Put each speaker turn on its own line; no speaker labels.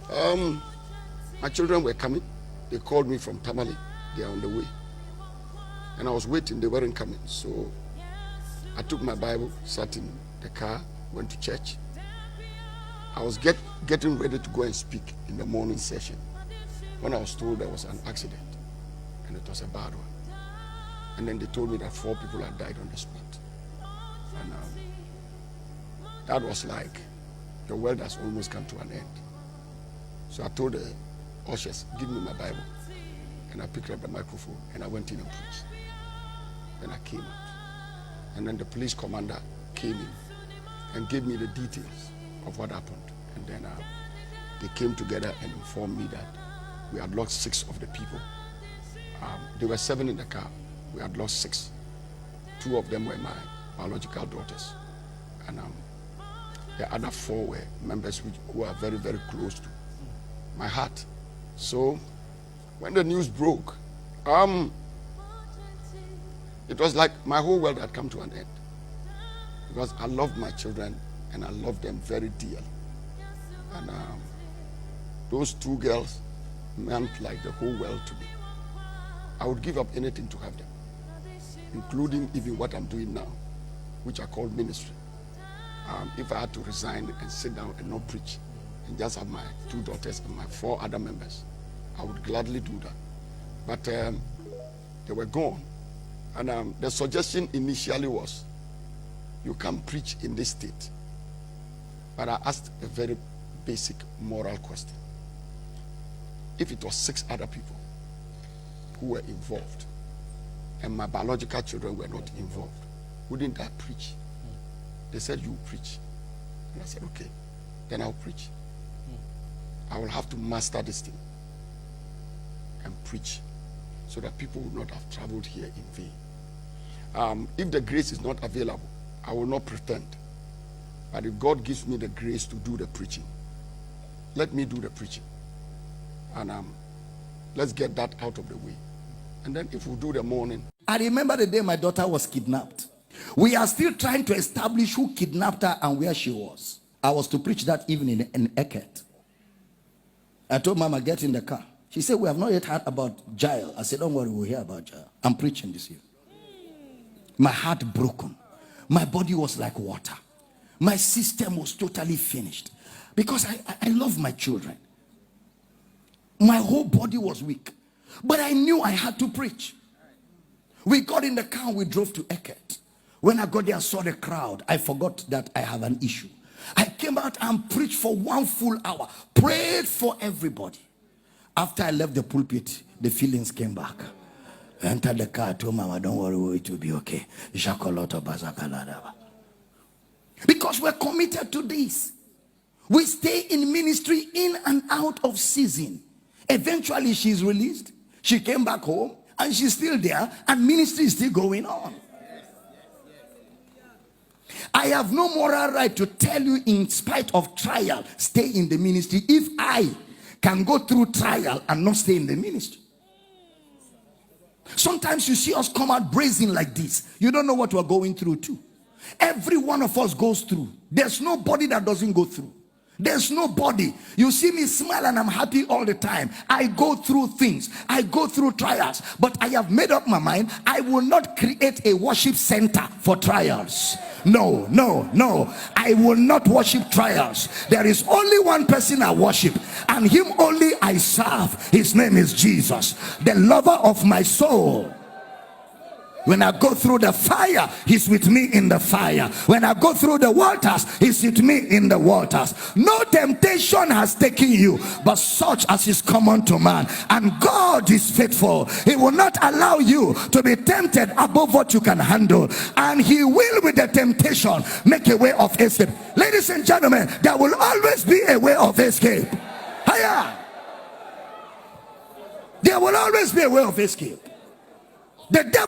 My children were coming. They called me from Tamale. They are on the way. And I was waiting. They weren't coming. So I took my Bible, sat in the car, went to church. I was getting ready to go and speak in the morning session when I was told there was an accident, and it was a bad one. And then they told me that 4 people had died on the spot. And that was like, the world has almost come to an end. So I told the ushers, give me my Bible. And I picked up the microphone and I went in and preached. Then I came out. And then the police commander came in and gave me the details of what happened. And then they came together and informed me that we had lost 6 of the people. There were 7 in the car. We had lost 6. 2 of them were my biological daughters. And the other 4 were members who are very, very close to my heart. So when the news broke, it was like my whole world had come to an end. Because I loved my children and I loved them very dearly. And those 2 girls meant like the whole world to me. I would give up anything to have them, including even what I'm doing now, which I call ministry. If I had to resign and sit down and not preach and just have my 2 daughters and my 4 other members, I would gladly do that. But they were gone. And the suggestion initially was, you can't preach in this state. But I asked a very basic moral question. If it was 6 other people who were involved and my biological children were not involved, wouldn't I preach? They said, you preach. And I said, okay, then I'll preach. I will have to master this thing and preach so that people will not have traveled here in vain. If the grace is not available, I will not pretend. But if God gives me the grace to do the preaching, let me do the preaching. And let's get that out of the way. And then if we do the morning.
I remember the day my daughter was kidnapped. We are still trying to establish who kidnapped her and where she was. I was to preach that evening in Eket. I told Mama, get in the car. She said, we have not yet heard about Jael. I said, don't worry, we'll hear about Jael. I'm preaching this year. My heart broken. My body was like water. My system was totally finished. Because I love my children. My whole body was weak. But I knew I had to preach. We got in the car, we drove to Eket. When I got there and saw the crowd, I forgot that I have an issue. I came out and preached for 1 full hour. Prayed for everybody. After I left the pulpit, the feelings came back. I entered the car, told Mama, don't worry, it will be okay. Because we're committed to this. We stay in ministry in and out of season. Eventually, she's released. She came back home, and she's still there, and ministry is still going on. I have no moral right to tell you, in spite of trial, stay in the ministry, if I can go through trial and not stay in the ministry. Sometimes you see us come out brazen like this. You don't know what we're going through too. Every one of us goes through. There's nobody that doesn't go through. There's nobody. You see me smile and I'm happy all the time. I go through things. I go through trials. But I have made up my mind. I will not create a worship center for trials. No, no, no. I will not worship trials. There is only one person I worship, and him only I serve. His name is Jesus, the lover of my soul. When I go through the fire, he's with me in the fire. When I go through the waters, he's with me in the waters. No temptation has taken you, but such as is common to man. And God is faithful. He will not allow you to be tempted above what you can handle. And he will, with the temptation, make a way of escape. Ladies and gentlemen, there will always be a way of escape. Higher. There will always be a way of escape. The devil